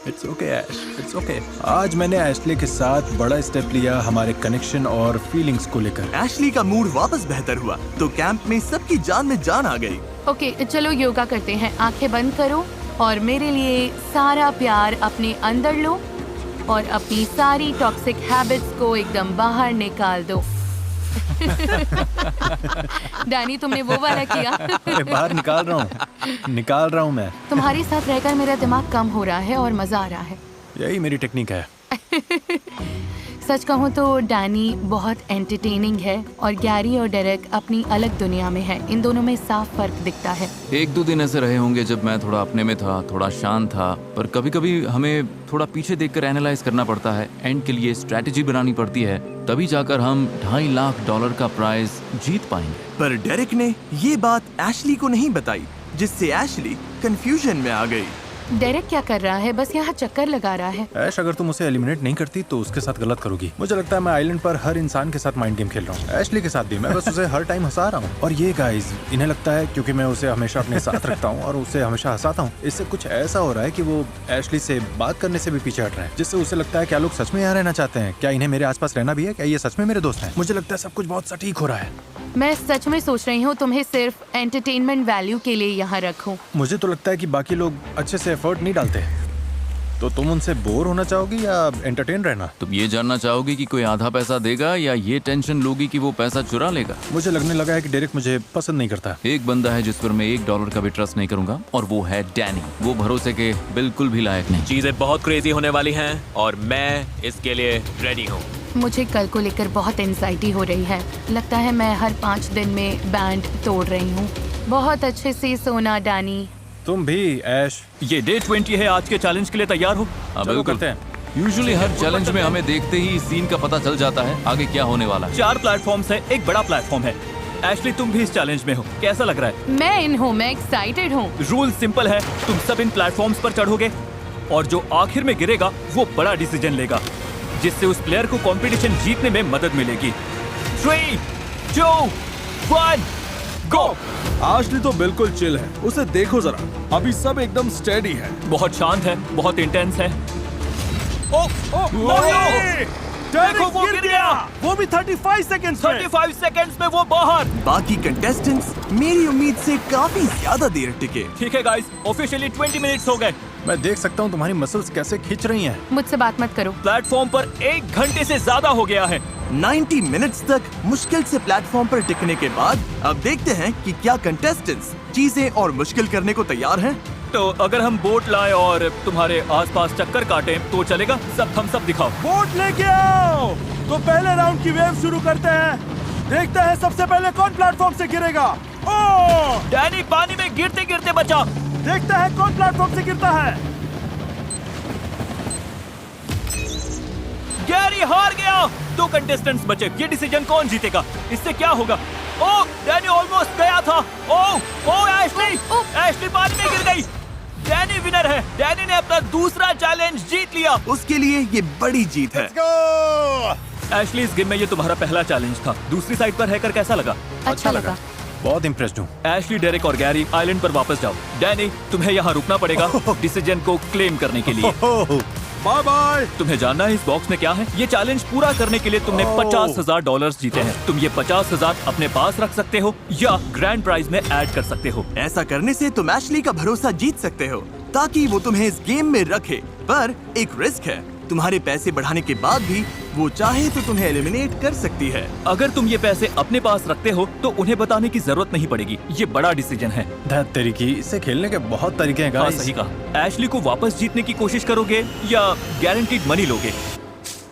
It's okay Ash, it's okay. आज मैंने एशली के साथ बड़ा स्टेप लिया हमारे कनेक्शन और फीलिंग्स को लेकर। एशली का मूड वापस बेहतर हुआ, तो कैंप में सबकी जान में जान आ गई। ओके, चलो योगा करते हैं। आंखें बंद करो और मेरे लिए सारा प्यार अपने अंदर लो और अपनी सारी टॉक्सिक हैबिट्स को एकदम बाहर निकाल दो। डैनी, तुमने वो वाला किया। अरे बाहर निकाल रहा हूँ मैं। तुम्हारे साथ रहकर मेरा दिमाग कम हो रहा है और मजा आ रहा है। यही मेरी टेक्निक है। सच कहूँ तो डैनी बहुत एंटरटेनिंग है और गैरी और डेरेक अपनी अलग दुनिया में है। इन दोनों में साफ फर्क दिखता है। 1-2 दिन ऐसे रहे होंगे जब मैं थोड़ा अपने में था, थोड़ा शांत था, पर कभी कभी हमें थोड़ा पीछे देखकर एनालाइज करना पड़ता है। एंड के लिए स्ट्रेटेजी बनानी पड़ती है, तभी जाकर हम $2.5 लाख का प्राइज जीत पाएंगे। पर डेरेक ने ये बात एशली को नहीं बताई, जिससे एशली कंफ्यूजन में आ गई। डेरेक क्या कर रहा है? बस यहाँ चक्कर लगा रहा है। ऐश, अगर तुम उसे एलिमिनेट नहीं करती तो उसके साथ गलत करोगी। मुझे लगता है मैं आइलैंड पर हर इंसान के साथ माइंड गेम खेल रहा हूँ। एशली के साथ भी मैं बस उसे हर टाइम हंसा रहा हूँ। और ये गाइस, इन्हें लगता है क्योंकि मैं उसे हमेशा अपने साथ रखता हूँ और उसे हमेशा हंसाता हूँ, इससे कुछ ऐसा हो रहा है कि वो एशली से बात करने से भी पीछे हट रहे हैं, जिससे उसे लगता है क्या लोग सच में यहाँ रहना चाहते हैं, क्या इन्हें मेरे आसपास रहना भी है, क्या ये सच में मेरे दोस्त हैं। मुझे लगता है सब कुछ बहुत सटीक हो रहा है। मैं सच में सोच रही हूँ तुम्हें सिर्फ एंटरटेनमेंट वैल्यू के लिए यहाँ रखूं। मुझे तो लगता है कि बाकी लोग अच्छे से एफर्ट नहीं डालते। तो तुम उनसे बोर होना चाहोगी या एंटरटेन रहना? तुम ये जानना चाहोगी कि कोई आधा पैसा देगा या ये टेंशन लोगी कि वो पैसा चुरा लेगा? मुझे लगने लगा है कि डेरेक मुझे पसंद नहीं करता। एक बंदा है जिस पर मैं $1 का भी ट्रस्ट नहीं करूंगा और वो है डैनी। वो भरोसे के बिल्कुल भी लायक नहीं। चीजें बहुत क्रेजी होने वाली हैं और मैं इसके लिए रेडी हूँ। मुझे कल को लेकर बहुत एंजाइटी हो रही है। लगता है मैं हर 5 दिन में बैंड तोड़ रही हूँ। बहुत अच्छे से सोना डैनी। तुम भी ऐश। ये डे 20 है। आज के चैलेंज के लिए तैयार हो? चलो करते हैं। यूजुअली हर चैलेंज में हमें देखते ही सीन का पता चल जाता है आगे क्या होने वाला है। 4 प्लेटफॉर्म्स है, एक बड़ा प्लेटफॉर्म है। एशली तुम भी इस चैलेंज में हो, कैसा लग रहा है? मैं इन हूँ, मैं एक्साइटेड हूँ। रूल सिंपल है, तुम सब इन प्लेटफॉर्म्स पर चढ़ोगे और जो आखिर में गिरेगा वो बड़ा डिसीजन लेगा, जिससे उस प्लेयर को कंपटीशन जीतने में मदद मिलेगी। 3, 2, 1 गो। आशली तो बिल्कुल चिल है, उसे देखो जरा, अभी सब एकदम स्टेडी है। बहुत शांत है, बहुत इंटेंस है। देखो वो गिर गया, वो भी 35 सेकंड्स में। 35 सेकंड्स में वो बाहर। बाकी कंटेस्टेंट्स मेरी उम्मीद से काफी ज्यादा देर टिके। ठीक है गाइस, ऑफिशियली 20 मिनट्स हो गए। मैं देख सकता हूँ तुम्हारी मसल्स कैसे खींच रही हैं। मुझसे बात मत करो। प्लेटफॉर्म पर 1 घंटे से ज्यादा हो गया है। 90 मिनट्स तक मुश्किल से प्लेटफॉर्म पर टिकने के बाद अब देखते हैं कि क्या कंटेस्टेंट्स चीजें और मुश्किल करने को तैयार हैं। तो अगर हम बोट लाएं और तुम्हारे आसपास चक्कर काटें तो चलेगा? सब थम्स अप दिखाओ। बोट लेके आओ। तो पहले राउंड की वेव शुरू करते हैं। देखते हैं सबसे पहले कौन प्लेटफॉर्म से गिरेगा। ओह! डैनी पानी में गिरते गिरते बचा। देखते हैं कौन प्लेटफॉर्म से गिरता है। गैरी हार गया। 2 कंटेस्टेंट्स बचे। ये डिसीजन कौन जीतेगा? इससे क्या होगा? ओह, डैनी ऑलमोस्ट गया था। ओह एशली, एशली पानी में गिर गई। डैनी विनर है। डैनी ने अपना दूसरा चैलेंज जीत लिया। उसके लिए ये बड़ी जीत है। एशली, इस गेम में ये तुम्हारा पहला चैलेंज था। दूसरी साइड पर रहकर कैसा लगा? अच्छा लगा। बहुत इम्प्रेस्ड हूँ। एशली, डेरेक और गैरी आइलैंड पर वापस जाओ। डैनी, तुम्हें यहाँ रुकना पड़ेगा डिसीजन को क्लेम करने के लिए। Bye bye. तुम्हें जानना है इस बॉक्स में क्या है? ये चैलेंज पूरा करने के लिए तुमने $50,000 जीते हैं। तुम ये 50,000 अपने पास रख सकते हो या ग्रैंड प्राइज में ऐड कर सकते हो। ऐसा करने से तुम एशली का भरोसा जीत सकते हो ताकि वो तुम्हें इस गेम में रखे, पर एक रिस्क है। तुम्हारे पैसे बढ़ाने के बाद भी वो चाहे तो तुम्हें एलिमिनेट कर सकती है। अगर तुम ये पैसे अपने पास रखते हो तो उन्हें बताने की जरूरत नहीं पड़ेगी। ये बड़ा डिसीजन है। धत तरीकी, इससे खेलने के बहुत तरीके हैं हाँ, गाइस। सही कहा। एशली को वापस जीतने की कोशिश करोगे या गारंटीड मनी लोगे?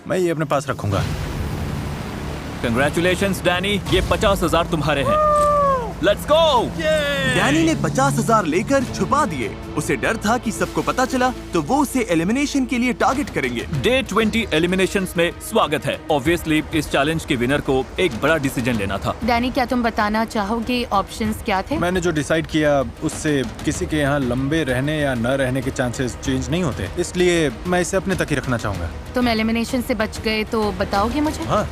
मैं ये अपने पास रखूंगा। कंग्रेचुलेशंस डैनी, ये 50,000 तुम्हारे हैं। Let's go. डैनी ने 50,000 लेकर छुपा दिए। उसे डर था कि सबको पता चला तो वो उसे एलिमिनेशन के लिए टारगेट करेंगे। डे 20 एलिमिनेशंस में स्वागत है। ऑब्वियसली इस चैलेंज के विनर को एक बड़ा डिसीजन लेना था। डैनी, क्या तुम बताना चाहोगे ऑप्शंस क्या थे? मैंने जो डिसाइड किया उससे किसी के यहाँ लंबे रहने या न रहने के चांसेस चेंज नहीं होते, इसलिए मैं इसे अपने तक ही रखना चाहूंगा। तुम एलिमिनेशन से बच गए तो बताओगे मुझे? हाँ,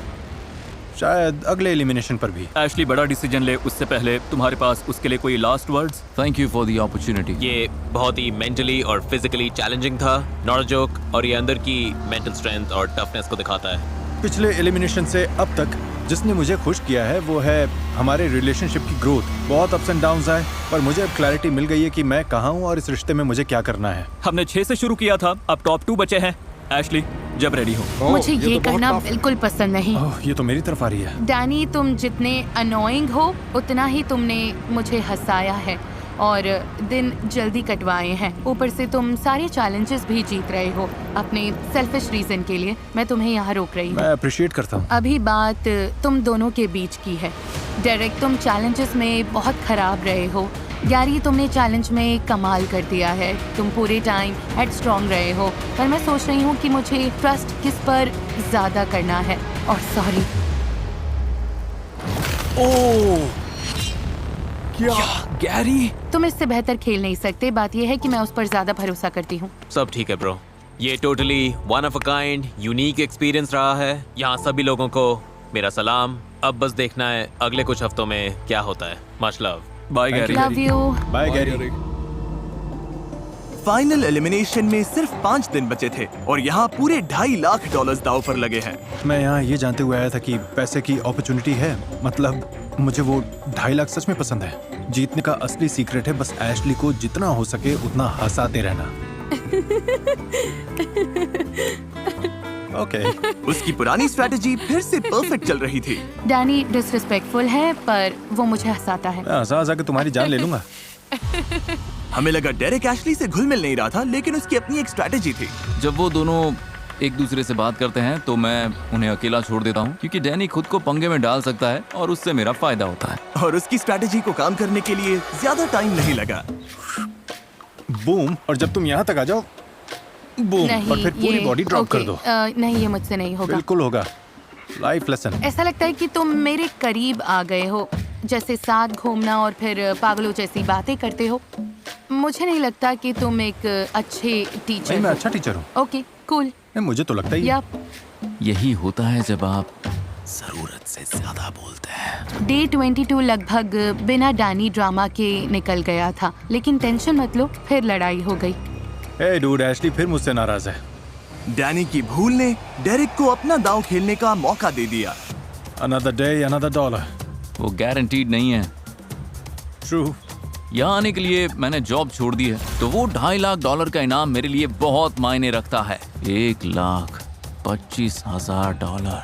शायद अगले एलिमिनेशन पर भी। एशली, बड़ा डिसीजन ले उससे पहले तुम्हारे पास उसके लिए कोई last words? Thank you for the opportunity. ये बहुत ही मेंटली और फिजिकली चैलेंजिंग था, नॉट अ जोक, और ये अंदर की मेंटल स्ट्रेंथ और टफनेस को दिखाता है। पिछले एलिमिनेशन से अब तक जिसने मुझे खुश किया है वो है हमारे रिलेशनशिप की ग्रोथ। बहुत अप्स एंड डाउन्स आए, पर मुझे अब क्लैरिटी मिल गई है कि मैं कहाँ हूँ और इस रिश्ते में मुझे क्या करना है। हमने 6 से शुरू किया था, अब टॉप 2 बचे हैं। एशली, जब रेडी हो। मुझे ये करना बिल्कुल पसंद नहीं। ये तो मेरी तरफ आ रही है। डैनी, तुम जितने अनोइंग हो उतना ही तुमने मुझे हंसाया है और दिन जल्दी कटवाए हैं। ऊपर से तुम सारे चैलेंजेस भी जीत रहे हो अपने सेल्फिश रीजन के लिए। मैं तुम्हें यहाँ रोक रही हूँ। मैं अप्रिशिएट करता हूँ। अभी बात तुम दोनों के बीच की है। डेरेक, तुम चैलेंजेस में बहुत खराब रहे हो। गैरी, तुमने चैलेंज में कमाल कर दिया है। तुम पूरे टाइम हेड स्ट्रॉन्ग रहे हो, पर मैं सोच रही हूँ कि मुझे ट्रस्ट किस पर ज्यादा करना है। और सॉरी। ओह, क्या गैरी, तुम इससे बेहतर खेल नहीं सकते। बात यह है कि मैं उस पर ज्यादा भरोसा करती हूँ। सब ठीक है ब्रो। ये totally one of a kind unique experience रहा है। यहाँ सभी लोगों को मेरा सलाम। अब बस देखना है अगले कुछ हफ्तों में क्या होता है। Much love. Bye Gary. Love you. Bye Gary. Final elimination में सिर्फ 5 दिन बचे थे और यहाँ पूरे $2.5 लाख दांव पर लगे हैं। मैं यहाँ ये जानते हुए आया था कि पैसे की अपॉर्चुनिटी है, मतलब मुझे वो 2.5 लाख सच में पसंद है। जीतने का असली सीक्रेट है बस एशली को जितना हो सके उतना हंसाते रहना। ओके। उसकी पुरानी स्ट्रैटेजी फिर से परफेक्ट चल रही थी। डैनी डिसरिस्पेक्टफुल है, पर वो मुझे हंसाता है। मैं हंसा हंसा के तुम्हारी जान ले लूंगा। हमें लगा डेरेक एशली से घुल मिल नहीं रहा था, लेकिन उसकी अपनी एक स्ट्रैटेजी थी। जब वो दोनों एक दूसरे से बात करते हैं तो मैं उन्हें अकेला छोड़ देता हूँ, क्योंकि डैनी खुद को पंगे में डाल सकता है और उससे मेरा फायदा होता है। और उसकी स्ट्रैटेजी को काम करने के लिए ज्यादा टाइम नहीं लगा। बूम, और जब तुम यहाँ तक आ जाओ, बूम, नहीं, और फिर पूरी ये- बॉडी ड्रॉप कर ओके, दो। नहीं, ये मुझसे नहीं होगा। बिल्कुल होगा। Life lesson. ऐसा लगता है कि तुम मेरे करीब आ गए हो, जैसे साथ घूमना और फिर पागलों जैसी बातें करते हो। मुझे नहीं लगता कि तुम एक अच्छे टीचर नहीं, मैं हो। अच्छा टीचर हूँ। Okay, cool. नहीं, मुझे तो लगता ही है। या यही होता है जब आप जरूरत से ज्यादा बोलते हैं। डे 22 लगभग बिना डैनी ड्रामा के निकल गया था, लेकिन टेंशन मत लो, फिर लड़ाई हो गई। ए डूड, एशली फिर मुझसे नाराज है। डैनी की भूल ने डेरेक को अपना दांव खेलने का मौका दे दिया। Another day, another dollar. वो गारंटीड नहीं है। ट्रू। यहाँ आने के लिए मैंने जॉब छोड़ दी है, तो वो $2.5 लाख का इनाम मेरे लिए बहुत मायने रखता है। $1,25,000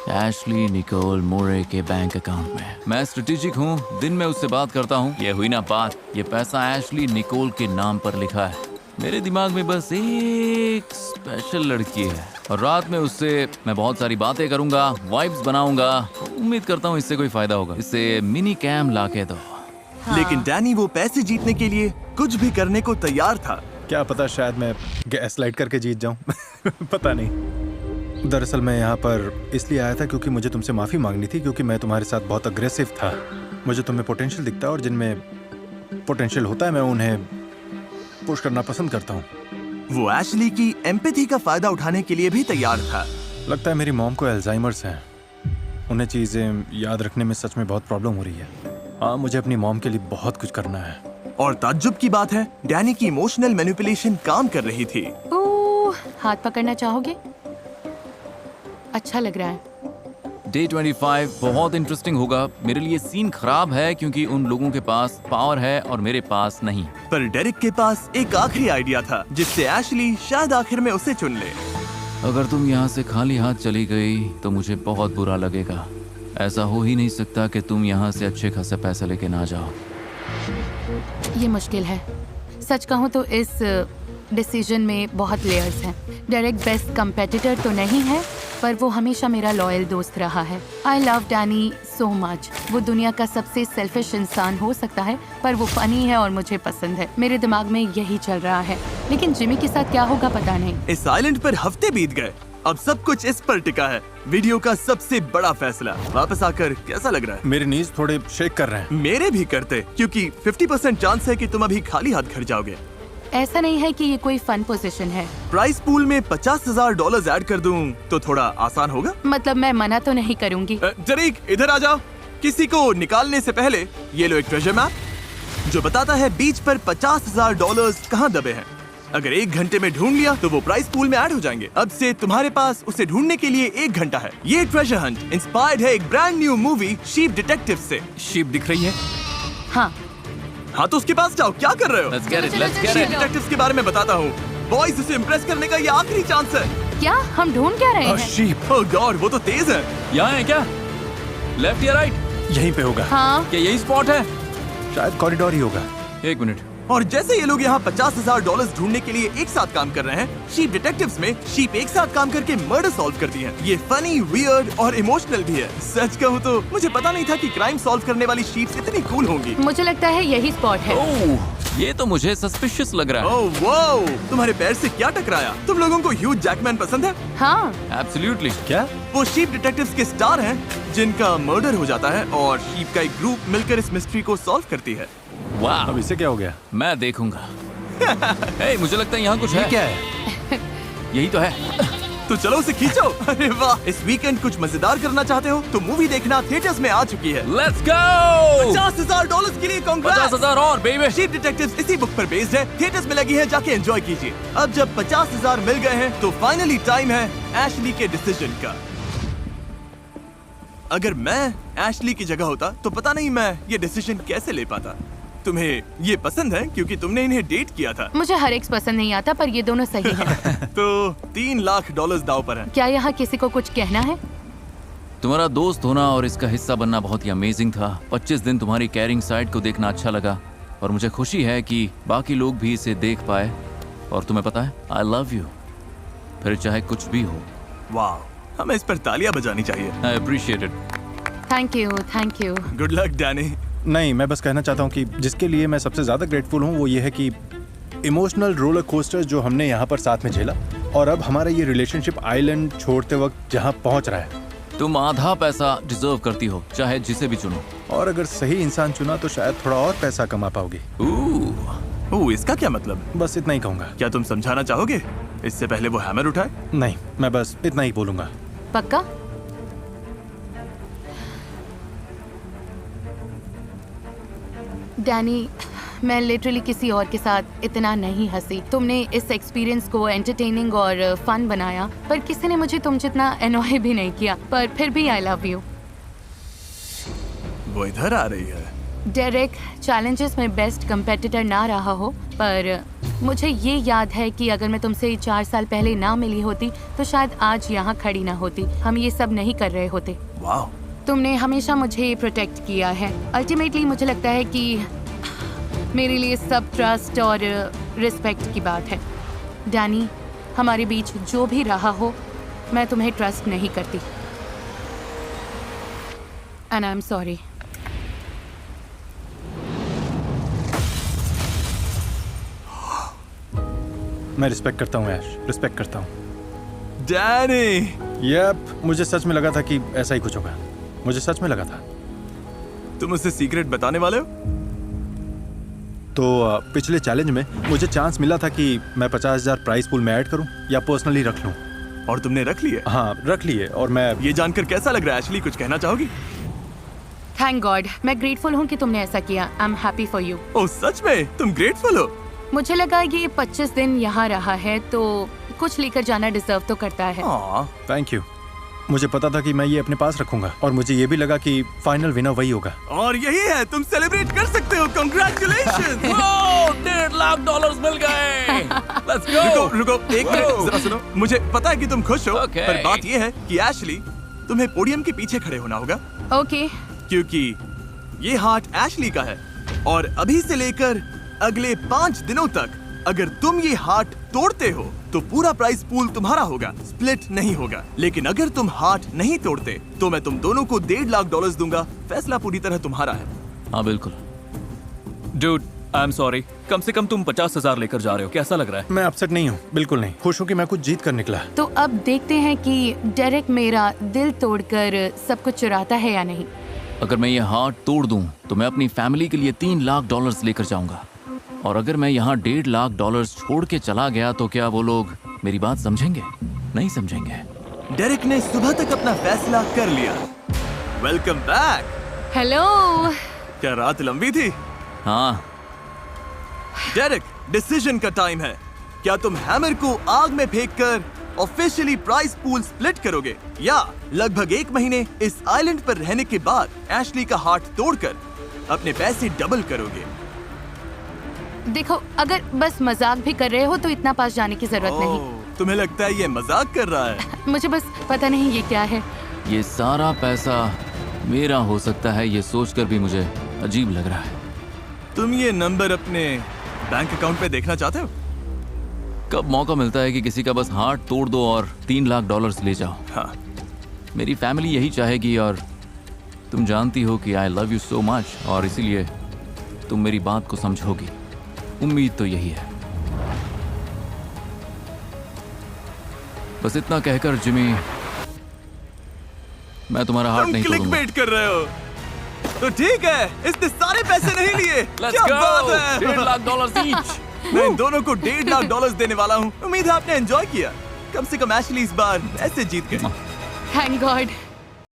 एशली निकोल मोरे के बैंक अकाउंट में। मैं स्ट्रेटेजिक हूँ, दिन में उससे बात करता हूँ। ये हुई ना बात, ये पैसा एशली निकोल के नाम पर लिखा है। मेरे दिमाग में बस एक स्पेशल लड़की है और रात में उससे मैं बहुत सारी बातें करूंगा, वाइब्स बनाऊंगा। उम्मीद करता हूँ इससे कोई फायदा होगा। इससे मिनी कैम लाके दो। लेकिन डैनी वो पैसे जीतने के लिए कुछ भी करने को तैयार था। क्या पता, शायद मैं गैस लाइट करके जीत जाऊं। पता नहीं। दरअसल मैं यहाँ पर इसलिए आया था क्योंकि मुझे तुमसे माफ़ी मांगनी थी, क्योंकि मैं तुम्हारे साथ बहुत अग्रेसिव था। मुझे तुम्हें पोटेंशियल दिखता है और जिनमें पोटेंशियल होता है मैं उन्हें पुश करना पसंद करता हूँ। वो एशली की एम्पैथी का फायदा उठाने के लिए भी तैयार था। लगता है मेरी मॉम को अल्जाइमर्स है। उन्हें चीज़ें याद रखने में सच में बहुत प्रॉब्लम हो रही है। हाँ, मुझे अपनी मॉम के लिए बहुत कुछ करना है। और ताज्जुब की बात है, डैनी की इमोशनल मैनिपुलेशन काम कर रही थी। ओह, हाथ पकड़ना चाहोगे? अच्छा लग रहा है। डे 25 बहुत इंटरेस्टिंग होगा। मेरे लिए सीन खराब है क्योंकि उन लोगों के पास पावर है और मेरे पास नहीं। पर डेरिक के पास एक आखिरी आइडिया था जिससे एशली शायद आखिर में उसे चुन ले। अगर तुम यहाँ से खाली हाथ चली गई तो मुझे बहुत बुरा लगेगा। ऐसा हो ही नहीं सकता कि तुम यहाँ से अच्छे खासे पैसे लेके ना जाओ। ये मुश्किल है। सच कहूँ तो इस डिसीजन में बहुत लेयर्स हैं। डेरेक बेस्ट कंपेटिटर तो नहीं है, पर वो हमेशा मेरा लॉयल दोस्त रहा है। I love Danny so much. वो दुनिया का सबसे सेल्फिश इंसान हो सकता है, पर वो फनी है और मुझे पसंद है। मेरे दिमाग में यही चल रहा है, लेकिन जिमी के साथ क्या होगा पता नहीं। इस आइलैंड पर हफ्ते बीत गए, अब सब कुछ इस पर टिका है। वीडियो का सबसे बड़ा फैसला। वापस आकर कैसा लग रहा है? मेरे नीज थोड़े शेक कर रहे हैं। मेरे भी करते, क्योंकि 50% चांस है कि तुम अभी खाली हाथ घर जाओगे। ऐसा नहीं है कि ये कोई फन पोजीशन है। प्राइस पूल में $50,000 ऐड कर दूं तो थोड़ा आसान होगा। मतलब मैं मना तो नहीं करूंगी। जरीक, इधर आ जाओ। किसी को निकालने से पहले ये लो एक ट्रेजर मैप जो बताता है बीच पर $50,000 कहाँ दबे हैं। अगर 1 घंटे में ढूंढ लिया तो वो प्राइस पूल में ऐड हो जाएंगे। अब से तुम्हारे पास उसे ढूंढने के लिए 1 घंटा है। ये ट्रेजर हंट इंस्पायर्ड है एक brand new movie sheep detective से। शीप दिख रही है? हाँ तो उसके पास जाओ। क्या कर रहे हो? Let's get it, let's get sheep it. Detectives के बारे में बताता हूँ। बॉयज, उसे इम्प्रेस करने का ये आखिरी चांस है। क्या हम ढूंढ क्या रहे हैं? शीप। ओह गॉड, वो तो तेज है। यहाँ है क्या? लेफ्ट या राइट? यहीं पे होगा। हाँ, क्या यही स्पॉट है? शायद कॉरिडोर ही होगा। 1 मिनट। और जैसे ये लोग यहाँ $50,000 ढूंढने के लिए एक साथ काम कर रहे हैं, शीप डिटेक्टिव्स में शीप एक साथ काम करके मर्डर सॉल्व करती हैं। ये फनी, वियर्ड और इमोशनल भी है। सच कहूँ तो मुझे पता नहीं था कि क्राइम सॉल्व करने वाली शीप्स इतनी कूल होंगी। मुझे लगता है यही स्पॉट है। ओह, ये तो मुझे सस्पिशियस लग रहा है। ओह वाओ, तुम्हारे पैर से क्या टकराया? तुम लोगों को ह्यू जैकमैन पसंद है? हाँ, एब्सोल्युटली। क्या? वो शीप डिटेक्टिव्स के स्टार हैं जिनका मर्डर हो जाता है और शीप का एक ग्रुप मिलकर इस मिस्ट्री को सॉल्व करती है। वाह, अब इसे क्या हो गया? मैं देखूंगा। हे, मुझे लगता है यहाँ कुछ है। क्या है? यही तो है। तो चलो उसे खींचो। अरे वाह, इस वीकेंड कुछ मजेदार करना चाहते हो तो मूवी देखना थिएटर्स में आ चुकी है। Let's go. $50,000 के लिए कांग्रेस। 50,000 और बेबी। शीप डिटेक्टिव्स इसी बुक पर बेस्ड है, थिएटर्स में लगी है, जाके एंजॉय कीजिए। अब जब 50,000 मिल गए हैं तो फाइनली टाइम है एशली के डिसीजन का। अगर मैं एशली की जगह होता तो पता नहीं मैं ये डिसीजन कैसे ले पाता। तुम्हें ये पसंद है क्योंकि तुमने इन्हें डेट किया था। मुझे हर एक पसंद नहीं आता, पर ये दोनों सही हैं। तो $3 लाख दाव पर है। क्या यहाँ किसी को कुछ कहना है? तुम्हारा दोस्त होना और इसका हिस्सा बनना बहुत ही अमेजिंग था। 25 दिन तुम्हारी कैरिंग साइड को देखना अच्छा लगा और मुझे खुशी है कि बाकी लोग भी इसे देख पाए। और तुम्हें पता है, आई लव यू, फिर चाहे कुछ भी हो। वाह, हमें इस पर तालियां बजानी चाहिए। I appreciate it. Thank you, thank you. Good luck Danny. नहीं, मैं बस कहना चाहता हूँ कि जिसके लिए मैं सबसे ज़्यादा ग्रेटफुल हूँ वो ये है कि इमोशनल रोलर कोस्टर जो हमने यहाँ पर साथ में झेला, और अब हमारा ये रिलेशनशिप आइलैंड छोड़ते वक्त जहाँ पहुँच रहा है। तुम आधा पैसा डिजर्व करती हो, चाहे जिसे भी चुनो। और अगर सही इंसान चुना तो शायद थोड़ा और पैसा कमा पाओगी। इसका क्या मतलब? बस इतना ही कहूँगा। क्या तुम समझाना चाहोगे इससे पहले वो हैमर उठाए? नहीं, मैं बस इतना ही बोलूँगा। पक्का? डैनी, मैं लिटरली किसी और के साथ इतना नहीं हंसी। तुमने इस एक्सपीरियंस को एंटरटेनिंग और फन बनाया, पर किसी ने मुझे तुम जितना एनॉय भी नहीं किया। पर फिर भी आई लव यू। वो इधर आ रही है। डेरेक, चैलेंजेस में बेस्ट कंपेटिटर ना रहा हो, पर मुझे ये याद है कि अगर मैं तुमसे 4 साल पहले ना मिली होती तो शायद आज यहाँ खड़ी ना होती। हम ये सब नहीं कर रहे होते। वाह। तुमने हमेशा मुझे प्रोटेक्ट किया है। अल्टीमेटली मुझे लगता है कि मेरे लिए सब ट्रस्ट और रिस्पेक्ट की बात है। डैनी, हमारे बीच जो भी रहा हो, मैं तुम्हें ट्रस्ट नहीं करती। And I am sorry. मैं रिस्पेक्ट करता हूँ ऐश, रिस्पेक्ट करता हूँ। डैनी! यप, मुझे सच में लगा था कि ऐसा ही कुछ होगा। मुझे सच में लगा था। तुम उससे सीक्रेट बताने वाले हो? तो पिछले चैलेंज में मुझे चांस मिला था कि मैं 50,000 प्राइस पूल में ऐड करूं या पर्सनली रख लूं। और तुमने रख लिए? हाँ, रख लिए। और मैं ये जानकर कैसा लग रहा है एशली? कुछ कहना चाहोगी? थैंक गॉड, मैं ग्रेटफुल हूँ कि तुमने ऐसा किया। I am happy for you. Oh, सच में? तुम ग्रेटफुल हो? मुझे लगा ये 25 दिन यहाँ रहा है तो कुछ लेकर जाना डिजर्व तो करता है। Thank you. मुझे पता था कि मैं ये अपने पास रखूंगा, और मुझे ये भी लगा कि फाइनल विनर वही होगा। और यही है, तुम सेलिब्रेट कर सकते हो। कांग्रेचुलेशंस! $1.5 लाख मिल गए। Let's go! रुको एक मिनट, जरा सुनो। मुझे पता है कि तुम खुश हो, Okay. पर बात ये है कि एशली, तुम्हें पोडियम के पीछे खड़े होना होगा। ओके। क्योंकि ये हार्ट एशली का है, और अभी से लेकर अगले 5 दिनों तक अगर तुम ये हार्ट तोड़ते हो तो पूरा प्राइस पूल तुम्हारा होगा, स्प्लिट नहीं होगा। लेकिन अगर तुम हार्ट नहीं तोड़ते तो मैं तुम दोनों को $1.5 लाख दूंगा। फैसला पूरी तरह तुम्हारा है। हाँ बिल्कुल। Dude, I am sorry. कम से कम तुम 50,000 लेकर जा रहे हो। कैसा लग रहा है? मैं अपसेट नहीं हूँ, बिल्कुल नहीं। खुश हूँ कि मैं कुछ जीत कर निकला। तो अब देखते हैं कि डेरेक मेरा दिल तोड़कर सब कुछ चुराता है या नहीं। अगर मैं ये हार्ट तोड़ दूं तो मैं अपनी फैमिली के लिए $3 लाख लेकर जाऊंगा, और अगर मैं यहाँ $1.5 लाख छोड़ के चला गया तो क्या वो लोग मेरी बात समझेंगे? नहीं समझेंगे। डेरेक ने सुबह तक अपना फैसला कर लिया। Welcome back. हेलो। क्या रात लंबी थी? हाँ। डेरेक, डिसीजन का टाइम है। क्या तुम हैमर को आग में फेंककर ऑफिशियली प्राइस पूल स्प्लिट करोगे, या लगभग 1 महीने इस आइलैंड पर रहने के बाद एशली का हार्ट तोड़कर अपने पैसे डबल करोगे? देखो, अगर बस मजाक भी कर रहे हो तो इतना पास जाने की जरूरत नहीं। तुम्हें लगता है ये मजाक कर रहा है? मुझे बस पता नहीं ये क्या है। ये सारा पैसा मेरा हो सकता है, ये सोचकर भी मुझे अजीब लग रहा है। तुम ये नंबर अपने बैंक अकाउंट पे देखना चाहते हो? कब मौका मिलता है कि किसी का बस हार्ट तोड़ दो और $3 लाख ले जाओ। हाँ। मेरी फैमिली यही चाहेगी, और तुम जानती हो कि I love you so much, और इसीलिए तुम मेरी बात को समझोगी। उम्मीद तो यही है। बस इतना कहकर जिमी, मैं तुम्हारा हार्ट नहीं तोड़ूंगा। तुम क्लिकबेट कर रहे हो? तो ठीक है, इसने सारे पैसे नहीं लिए। क्या बात है? $1.5 लाख ईच। मैं इन दोनों को $1.5 लाख देने वाला हूँ। उम्मीद है आपने एंजॉय किया। कम से कम एशली इस बार ऐसे जीत गए। Thank God.